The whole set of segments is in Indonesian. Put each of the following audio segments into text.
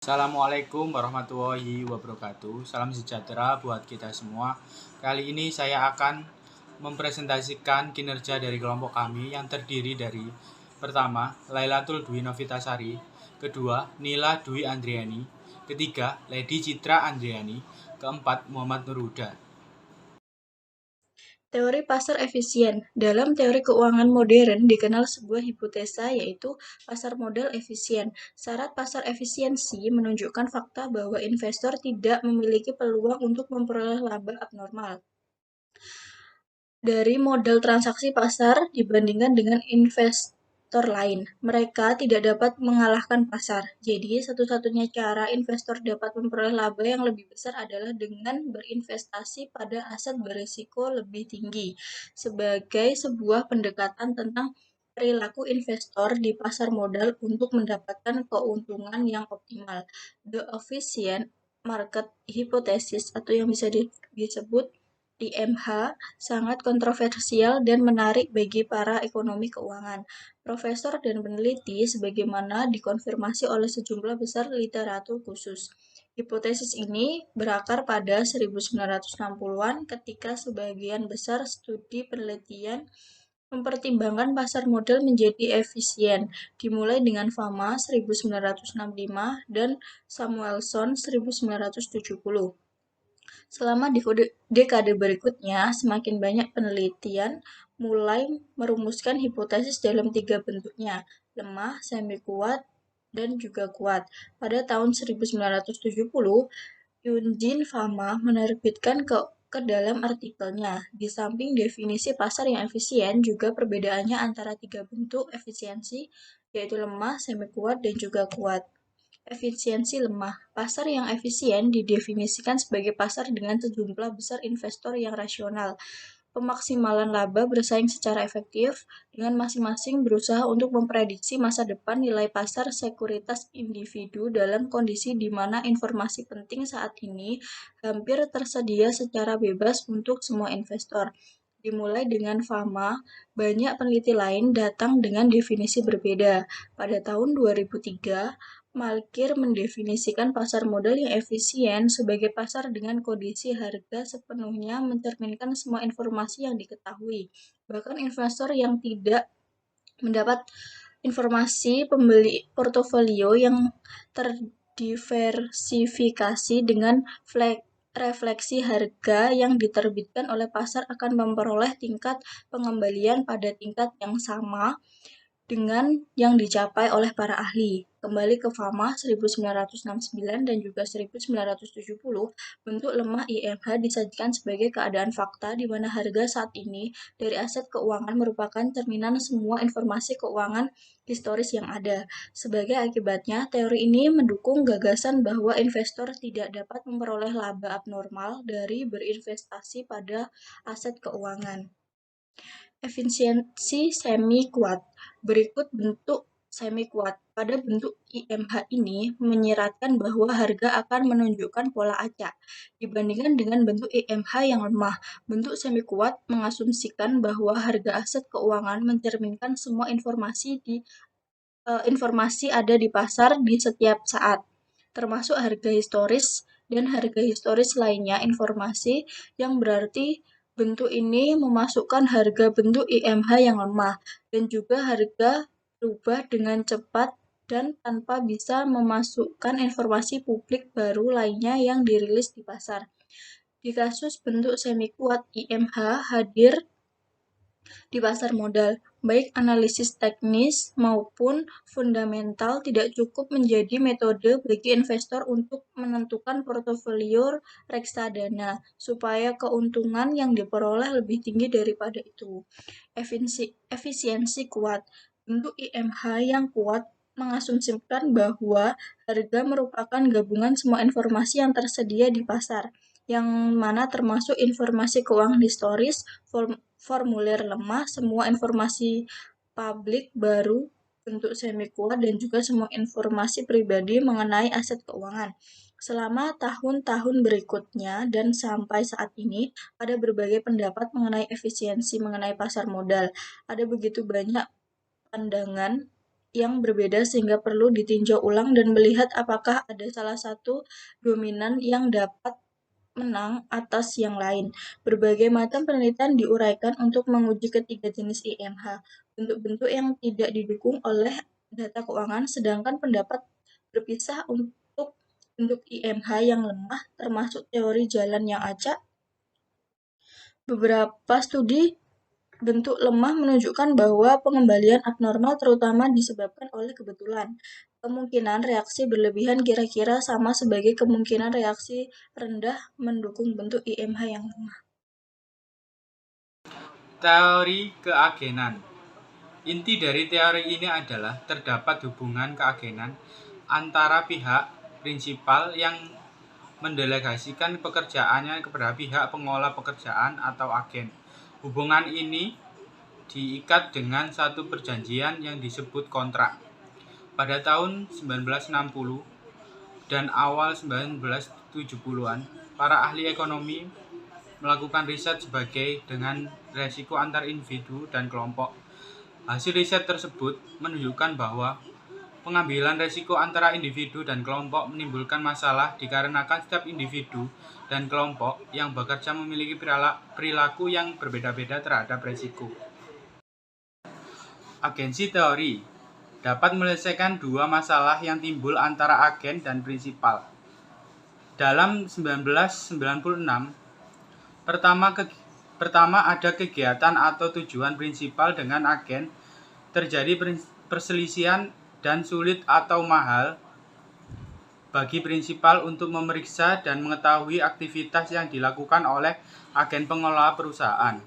Assalamualaikum warahmatullahi wabarakatuh. Salam sejahtera buat kita semua. Kali ini saya akan mempresentasikan kinerja dari kelompok kami yang terdiri dari pertama, Lailatul Dwi Novitasari, kedua, Nila Dwi Andriani, ketiga, Lady Citra Andriani, keempat, Muhammad Nurhuda. Teori pasar efisien. Dalam teori keuangan modern dikenal sebuah hipotesa yaitu pasar modal efisien. Syarat pasar efisiensi menunjukkan fakta bahwa investor tidak memiliki peluang untuk memperoleh laba abnormal dari modal transaksi pasar dibandingkan dengan investor lain. Mereka tidak dapat mengalahkan pasar. Jadi, satu-satunya cara investor dapat memperoleh laba yang lebih besar adalah dengan berinvestasi pada aset berisiko lebih tinggi sebagai sebuah pendekatan tentang perilaku investor di pasar modal untuk mendapatkan keuntungan yang optimal. The efficient market hypothesis atau yang bisa disebut IMH sangat kontroversial dan menarik bagi para ekonomi keuangan, profesor dan peneliti sebagaimana dikonfirmasi oleh sejumlah besar literatur khusus. Hipotesis ini berakar pada 1960-an ketika sebagian besar studi penelitian mempertimbangkan pasar modal menjadi efisien, dimulai dengan Fama 1965 dan Samuelson 1970. Selama dekade berikutnya, semakin banyak penelitian mulai merumuskan hipotesis dalam tiga bentuknya, lemah, semi kuat, dan juga kuat. Pada tahun 1970, Yunjin Fama menerbitkan ke dalam artikelnya, di samping definisi pasar yang efisien, juga perbedaannya antara tiga bentuk efisiensi, yaitu lemah, semi kuat, dan juga kuat. Efisiensi lemah. Pasar yang efisien didefinisikan sebagai pasar dengan sejumlah besar investor yang rasional. Pemaksimalan laba bersaing secara efektif dengan masing-masing berusaha untuk memprediksi masa depan nilai pasar sekuritas individu dalam kondisi di mana informasi penting saat ini hampir tersedia secara bebas untuk semua investor. Dimulai dengan Fama, banyak peneliti lain datang dengan definisi berbeda. Pada tahun 2003, Malkir mendefinisikan pasar modal yang efisien sebagai pasar dengan kondisi harga sepenuhnya mencerminkan semua informasi yang diketahui. Bahkan investor yang tidak mendapat informasi pembeli portofolio yang terdiversifikasi dengan refleksi harga yang diterbitkan oleh pasar akan memperoleh tingkat pengembalian pada tingkat yang sama dengan yang dicapai oleh para ahli. Kembali ke Fama 1969 dan juga 1970, bentuk lemah IMH disajikan sebagai keadaan fakta di mana harga saat ini dari aset keuangan merupakan cerminan semua informasi keuangan historis yang ada. Sebagai akibatnya, teori ini mendukung gagasan bahwa investor tidak dapat memperoleh laba abnormal dari berinvestasi pada aset keuangan. Efisiensi semi kuat. Berikut bentuk semi kuat. Pada bentuk IMH ini menyiratkan bahwa harga akan menunjukkan pola acak dibandingkan dengan bentuk IMH yang lemah. Bentuk semi kuat mengasumsikan bahwa harga aset keuangan mencerminkan semua informasi ada di pasar di setiap saat, termasuk harga historis dan harga historis lainnya informasi yang berarti bentuk ini memasukkan harga bentuk IMH yang lemah dan juga harga berubah dengan cepat dan tanpa bisa memasukkan informasi publik baru lainnya yang dirilis di pasar. Di kasus bentuk semi kuat, IMH hadir di pasar modal, baik analisis teknis maupun fundamental tidak cukup menjadi metode bagi investor untuk menentukan portofolio reksadana supaya keuntungan yang diperoleh lebih tinggi daripada itu. Efisiensi kuat. Bentuk IMH yang kuat mengasumsikan bahwa harga merupakan gabungan semua informasi yang tersedia di pasar, yang mana termasuk informasi keuangan historis, formulir lemah, semua informasi publik baru bentuk semi kuat, dan juga semua informasi pribadi mengenai aset keuangan. Selama tahun-tahun berikutnya dan sampai saat ini, ada berbagai pendapat mengenai efisiensi mengenai pasar modal. Ada begitu banyak pandangan yang berbeda sehingga perlu ditinjau ulang dan melihat apakah ada salah satu dominan yang dapat menang atas yang lain. Berbagai macam penelitian diuraikan untuk menguji ketiga jenis IMH, bentuk-bentuk yang tidak didukung oleh data keuangan, sedangkan pendapat berpisah untuk bentuk IMH yang lemah, termasuk teori jalan yang acak. Beberapa studi bentuk lemah menunjukkan bahwa pengembalian abnormal terutama disebabkan oleh kebetulan. Kemungkinan reaksi berlebihan kira-kira sama sebagai kemungkinan reaksi rendah mendukung bentuk IMH yang lemah. Teori keagenan. Inti dari teori ini adalah terdapat hubungan keagenan antara pihak prinsipal yang mendelegasikan pekerjaannya kepada pihak pengolah pekerjaan atau agen. Hubungan ini diikat dengan satu perjanjian yang disebut kontrak. Pada tahun 1960 dan awal 1970-an, para ahli ekonomi melakukan riset sebagai dengan resiko antar individu dan kelompok. Hasil riset tersebut menunjukkan bahwa pengambilan resiko antara individu dan kelompok menimbulkan masalah dikarenakan setiap individu dan kelompok yang bekerja memiliki perilaku yang berbeda-beda terhadap resiko. Agensi teori dapat menyelesaikan dua masalah yang timbul antara agen dan prinsipal. Dalam 1996, pertama ada kegiatan atau tujuan prinsipal dengan agen, terjadi perselisihan dan sulit atau mahal bagi prinsipal untuk memeriksa dan mengetahui aktivitas yang dilakukan oleh agen pengelola perusahaan.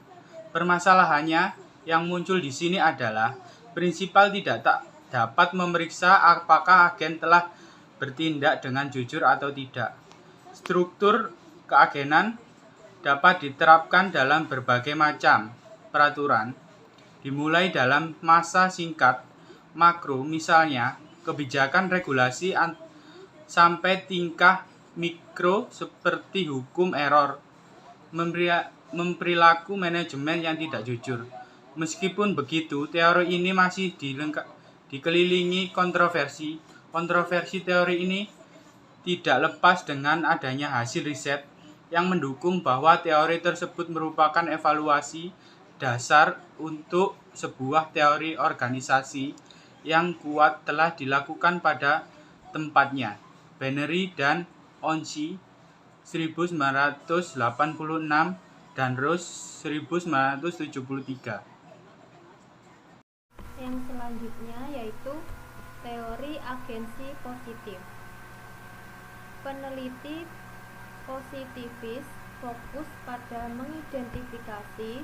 Permasalahannya yang muncul di sini adalah prinsipal tidak dapat memeriksa apakah agen telah bertindak dengan jujur atau tidak. Struktur keagenan dapat diterapkan dalam berbagai macam peraturan, dimulai dalam masa singkat makro, misalnya kebijakan regulasi, sampai tingkah mikro seperti hukum error, memperilaku manajemen yang tidak jujur. Meskipun begitu, teori ini masih dikelilingi kontroversi. Kontroversi teori ini tidak lepas dengan adanya hasil riset yang mendukung bahwa teori tersebut merupakan evaluasi dasar untuk sebuah teori organisasi yang kuat telah dilakukan pada tempatnya. Beneri dan Onsi 1986 dan Rose 1973. Yang selanjutnya yaitu teori agensi positif. Peneliti positivis fokus pada mengidentifikasi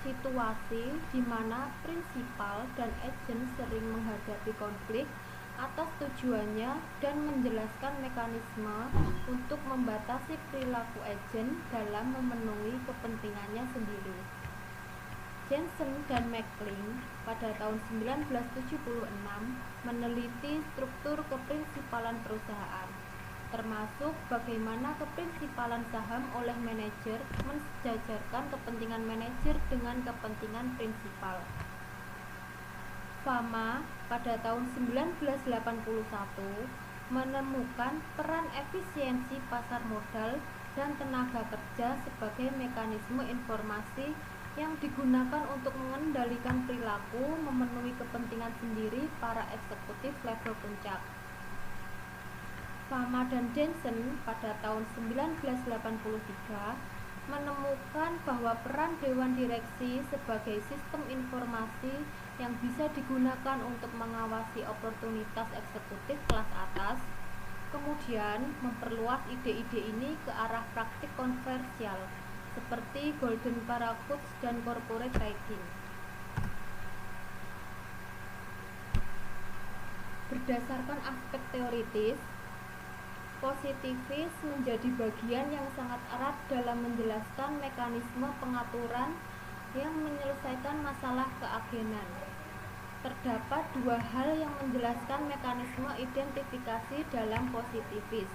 situasi di mana prinsipal dan agen sering menghadapi konflik atas tujuannya dan menjelaskan mekanisme untuk membatasi perilaku agen dalam memenuhi kepentingannya sendiri. Jensen dan McLean pada tahun 1976 meneliti struktur keprinsipalan perusahaan, termasuk bagaimana keprinsipalan saham oleh manajer mensejajarkan kepentingan manajer dengan kepentingan prinsipal. Fama pada tahun 1981 menemukan peran efisiensi pasar modal dan tenaga kerja sebagai mekanisme informasi yang digunakan untuk mengendalikan perilaku memenuhi kepentingan sendiri para eksekutif level puncak. Fama dan Jensen pada tahun 1983 menemukan bahwa peran dewan direksi sebagai sistem informasi yang bisa digunakan untuk mengawasi oportunitas eksekutif kelas atas, kemudian memperluas ide-ide ini ke arah praktik kontroversial seperti golden parachutes dan corporate trading. Berdasarkan aspek teoritis, positivis menjadi bagian yang sangat erat dalam menjelaskan mekanisme pengaturan yang menyelesaikan masalah keagenan. Terdapat dua hal yang menjelaskan mekanisme identifikasi dalam positivis.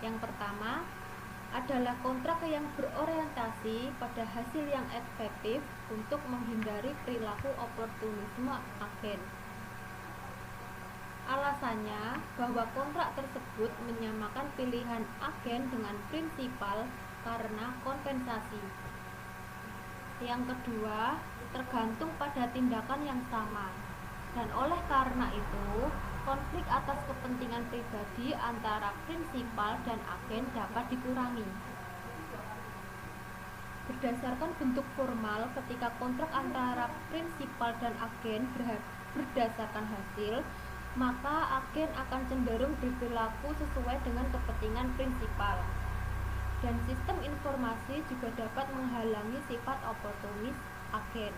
Yang pertama adalah kontrak yang berorientasi pada hasil yang efektif untuk menghindari perilaku oportunisme agen. Alasannya bahwa kontrak tersebut menyamakan pilihan agen dengan prinsipal karena kompensasi. Yang kedua, tergantung pada tindakan yang sama. Dan oleh karena itu, konflik atas kepentingan pribadi antara prinsipal dan agen dapat dikurangi. Berdasarkan bentuk formal, ketika kontrak antara prinsipal dan agen berdasarkan hasil, maka agen akan cenderung berperilaku sesuai dengan kepentingan prinsipal. Dan sistem informasi juga dapat menghalangi sifat oportunis agen.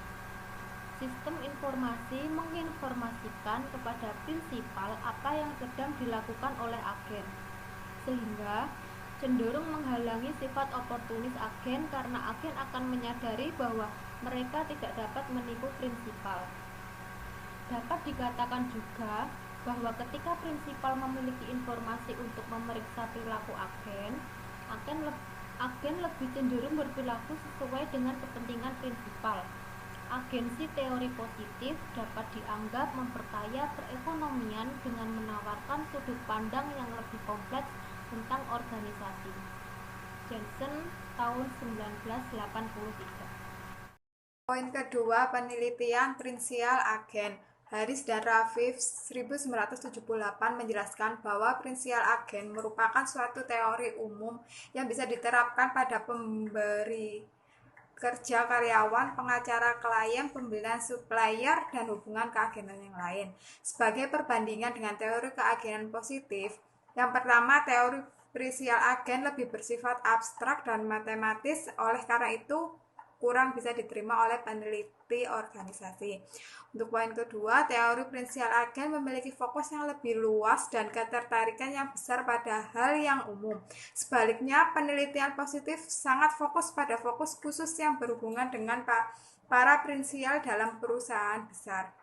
Sistem informasi menginformasikan kepada prinsipal apa yang sedang dilakukan oleh agen, sehingga cenderung menghalangi sifat oportunis agen karena agen akan menyadari bahwa mereka tidak dapat menipu prinsipal. Dapat dikatakan juga bahwa ketika prinsipal memiliki informasi untuk memeriksa perilaku agen lebih cenderung berperilaku sesuai dengan kepentingan prinsipal. Agensi teori positif dapat dianggap memperkaya perekonomian dengan menawarkan sudut pandang yang lebih kompleks tentang organisasi. Jensen, tahun 1983. Poin kedua, penelitian prinsial agen. Harris dan Rafif 1978 menjelaskan bahwa prinsial agen merupakan suatu teori umum yang bisa diterapkan pada pemberi kerja, karyawan, pengacara, klien, pembelian, supplier, dan hubungan keagenan yang lain. Sebagai perbandingan dengan teori keagenan positif, yang pertama, teori prinsial agen lebih bersifat abstrak dan matematis, oleh karena itu kurang bisa diterima oleh peneliti organisasi. Untuk poin kedua, teori prinsial agen memiliki fokus yang lebih luas dan ketertarikan yang besar pada hal yang umum. Sebaliknya, penelitian positif sangat fokus pada fokus khusus yang berhubungan dengan para prinsial dalam perusahaan besar.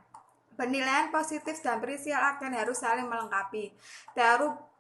Penilaian positif dan prinsial agen harus saling melengkapi.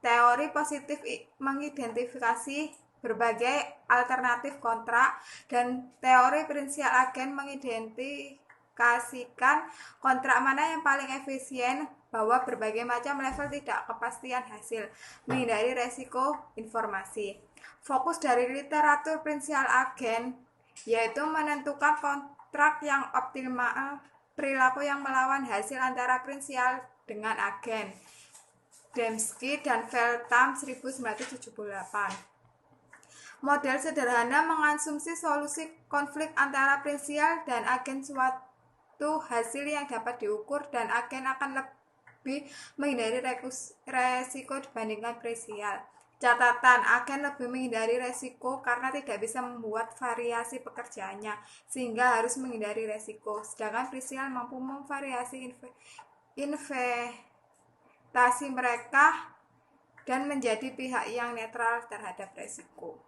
Teori positif mengidentifikasi berbagai alternatif kontrak, dan teori prinsial agen mengidentifikasikan kontrak mana yang paling efisien bahwa berbagai macam level tidak kepastian hasil, menghindari resiko informasi. Fokus dari literatur prinsial agen yaitu menentukan kontrak yang optimal, perilaku yang melawan hasil antara prinsial dengan agen. Dembski dan Feltham 1978. Model sederhana mengasumsi solusi konflik antara prinsial dan agen suatu hasil yang dapat diukur, dan agen akan lebih menghindari resiko dibandingkan prinsial. Catatan, agen lebih menghindari resiko karena tidak bisa membuat variasi pekerjaannya, sehingga harus menghindari resiko. Sedangkan prinsial mampu memvariasi investasi mereka dan menjadi pihak yang netral terhadap resiko.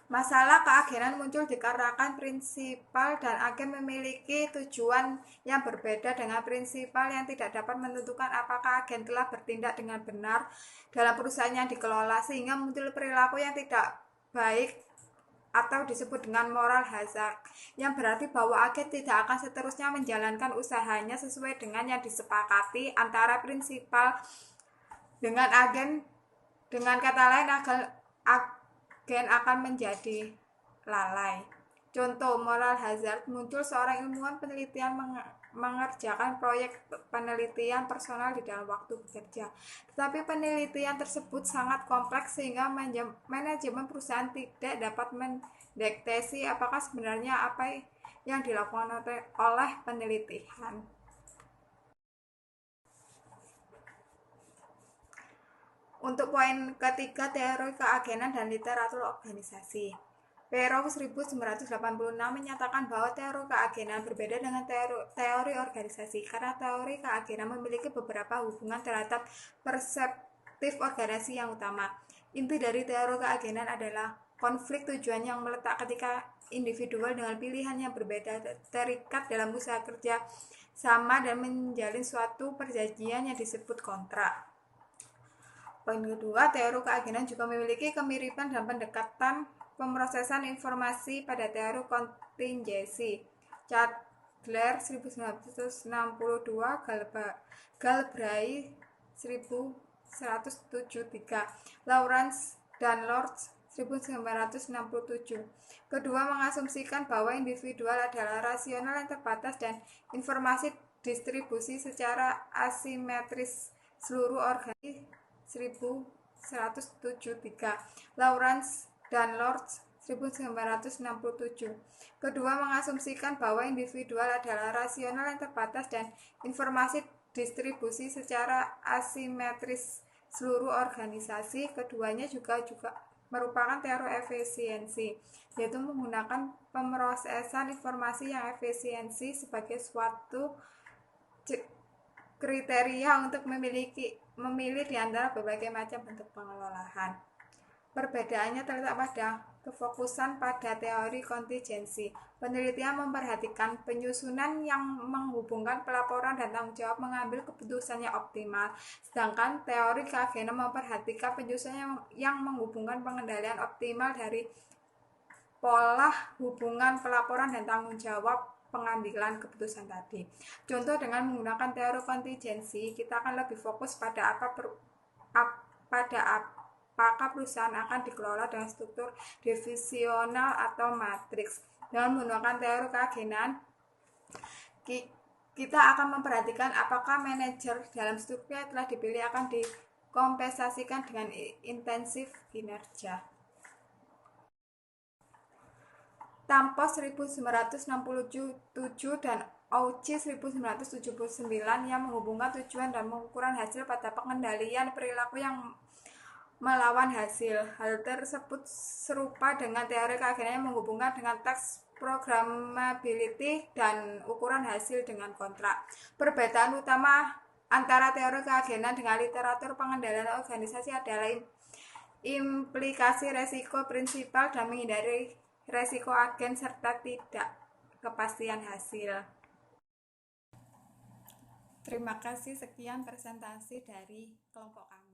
Masalah keagenan muncul dikarenakan prinsipal dan agen memiliki tujuan yang berbeda. Dengan prinsipal yang tidak dapat menentukan apakah agen telah bertindak dengan benar dalam perusahaan yang dikelola, sehingga muncul perilaku yang tidak baik atau disebut dengan moral hazard, yang berarti bahwa agen tidak akan seterusnya menjalankan usahanya sesuai dengan yang disepakati antara prinsipal dengan agen. Dengan kata lain, agen akan menjadi lalai. Contoh moral hazard muncul seorang ilmuwan penelitian mengerjakan proyek penelitian personal di dalam waktu bekerja. Tetapi penelitian tersebut sangat kompleks sehingga manajemen perusahaan tidak dapat mendeteksi apakah sebenarnya apa yang dilakukan oleh penelitian. Untuk poin ketiga, teori keagenan dan literatur organisasi. Pero 1986 menyatakan bahwa teori keagenan berbeda dengan teori organisasi, karena teori keagenan memiliki beberapa hubungan terhadap perspektif organisasi yang utama. Inti dari teori keagenan adalah konflik tujuan yang meletak ketika individual dengan pilihan yang berbeda terikat dalam usaha kerja sama dan menjalin suatu perjanjian yang disebut kontrak. Poin kedua, teori keagenan juga memiliki kemiripan dan pendekatan pemrosesan informasi pada teori kontingensi. Adler 1962, Galbraith 1173, Lawrence dan Lords 1967. Kedua mengasumsikan bahwa individual adalah rasional yang terbatas dan informasi distribusi secara asimetris seluruh organisasi 1173, Lawrence dan Lords 1967. Kedua mengasumsikan bahwa individual adalah rasional yang terbatas dan informasi distribusi secara asimetris seluruh organisasi. Keduanya juga merupakan teori efisiensi, yaitu menggunakan pemrosesan informasi yang efisiensi sebagai suatu kriteria untuk memilih di antara berbagai macam bentuk pengelolaan. Perbedaannya terletak pada kefokusan pada teori kontingensi. Penelitian memperhatikan penyusunan yang menghubungkan pelaporan dan tanggung jawab mengambil keputusan yang optimal, sedangkan teori keagenan memperhatikan penyusunan yang menghubungkan pengendalian optimal dari pola hubungan pelaporan dan tanggung jawab pengambilan keputusan tadi. Contoh, dengan menggunakan teori kontingensi, kita akan lebih fokus pada apakah perusahaan akan dikelola dengan struktur divisional atau matriks. Dengan menggunakan teori keagenan, kita akan memperhatikan apakah manajer dalam struktur yang telah dipilih akan dikompensasikan dengan intensif kinerja. Tampos 1967 dan Auchi 1979 yang menghubungkan tujuan dan pengukuran hasil pada pengendalian perilaku yang melawan hasil. Hal tersebut serupa dengan teori keagenan yang menghubungkan dengan teks programmability dan ukuran hasil dengan kontrak. Perbedaan utama antara teori keagenan dengan literatur pengendalian organisasi adalah implikasi resiko prinsipal dan menghindari resiko agen serta tidak kepastian hasil. Terima kasih, sekian presentasi dari kelompok kami.